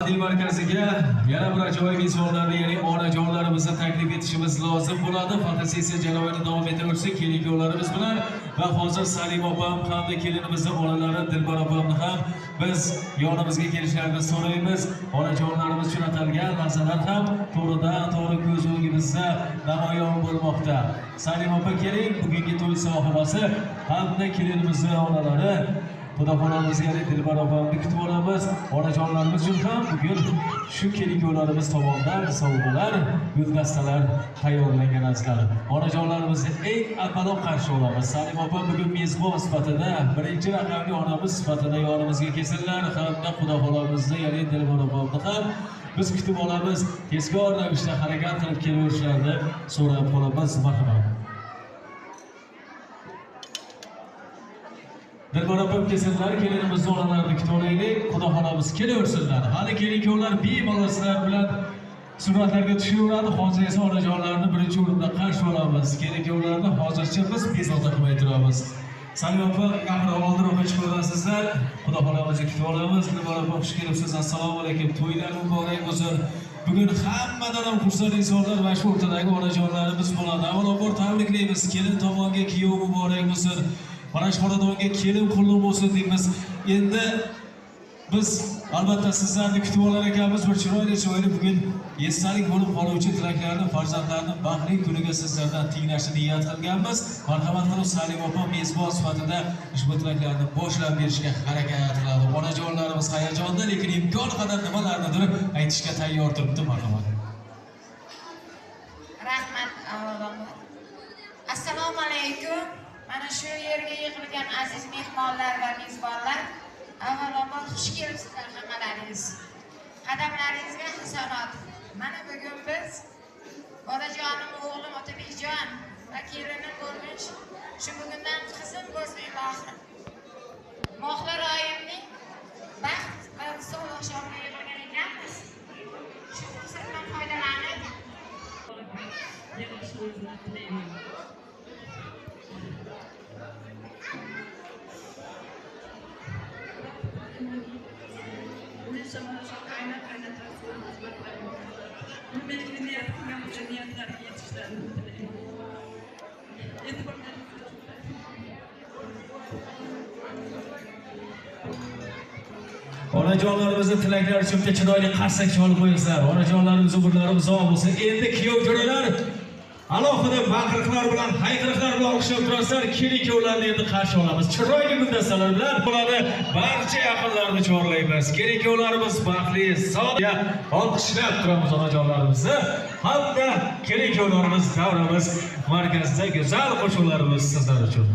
Adliya markaziga yana bir ajoyib mezbonlarni, ya'ni onajonlarimizni taklif etishimiz lozim bo'ladi. Fotosessiya jarayoni davom etaversa, kelinlarimiz bilan va hozir Salim opam hamda kelinimizning onalari Dilbar opamni ham biz yonimizga kelishlarini so'raymiz. Onajonlarimiz uchun atalgan lahzalar ham to'g'ridan-to'g'ri ko'z o'ngimizda namoyon bo'lmoqda. Salim opa keling, bugungi to'y sohibasi hamda kelinimizning onalari Xudo xolamiz, ya'ni Dilbar opamni kutib olamiz. Onajonlarimiz uchun ham bugun shu kelinlarimiz tomonidan sovg'alar, guldastalar tayyorlangan azizlar. Onajonlarimizni eng avvalo qarshi olamiz. Salim opa bugun mezbon sifatida, birinchi raqamli onamiz sifatida yonimizga kelsinlar. Hamda Xudo xolamizni, ya'ni Dilbar opamni ham biz kutib olamiz. Tezkor ravishda harakat qilib kelaverishlarini so'rab qolamiz. Marhamat. Dilbar opam kelsinlar, kelinimizni onalarini kutib olaylik. Xudo xolamiz kelaversinlar. Hali kelinlar bemalollar bilan suratlarga tushaveradi. Hozir esa onajonlarni birinchi o'rinda qarshi olamiz. Kelinlarni hozircha biz bezovta qilmay turamiz. Salim opa, gapni oldinroq chiqib olasizlar. Xudo xolamizni kutib olamiz. Dilbar opa, xush kelibsiz. Assalomu alaykum. To'ylar muborak bo'lsin. Bugun hammadan ham xursand insonlar va shu o'rtadagi onajonlarimiz bo'ladi. Avvalambor tabriklaymiz. Kelin tomonga kuyov muborak bo'lsin. Mana shu xonadonga kelin qulluq bo'lsin deymiz. Endi biz albatta sizlarni kutib olar ekanmiz. Bir chiroyli bugun esdalik bo'lib qoluvchi tilaklarni, farzandlarni bag'ri kuniga sizlardan tinglashni niyat qilganmiz. Marhamat qilib Salim opa mezbon sifatida ushbu tilaklarni boshlab berishga harakat qiladi. Onajonlarimiz hayajonda, lekin imkon qadar nimalarnidir aytishga tayyor turibdi. Marhamat. Rahmat avvalambor. Assalomu alaykum. Mana shu yerga yig'ilgan aziz mehmonlar va mezbonlar, avvalambor xush kelibsizlar hammalaringiz. Qadamlaringizga hasonat. Mana bugun biz bolajonim o'g'lim Otabekjon va kelinim bo'lmish shu bugundan qizim bo'lsin ilohim. Mohlar oyimning baxt va so'l oqshomida yig'ilgan ekanmiz. Shu fursatdan foydalanib yig'ilishimizni tilayman. Onajonlarimizni tilaklar uchun chiroyli qarsak chalib qo'yinglar. Onajonlarimiz umrlari uzoq bo'lsin. Endi kuyov jo'ralar alohida baqiriqlar bilan, hayqiriqlar bilan olqishlab turasizlar. Kelinlarni endi qarshi olamiz. Chiroyli guldastalar bilan bo'ladi. Barcha yaqinlarni chorlaymiz. Kelinlarimiz baxtli, sog'ga olqishlab turamiz onajonlarimizni. Hamda kelinlarimiz davramiz markazida go'zal qo'shiqlarimiz sizlar uchun.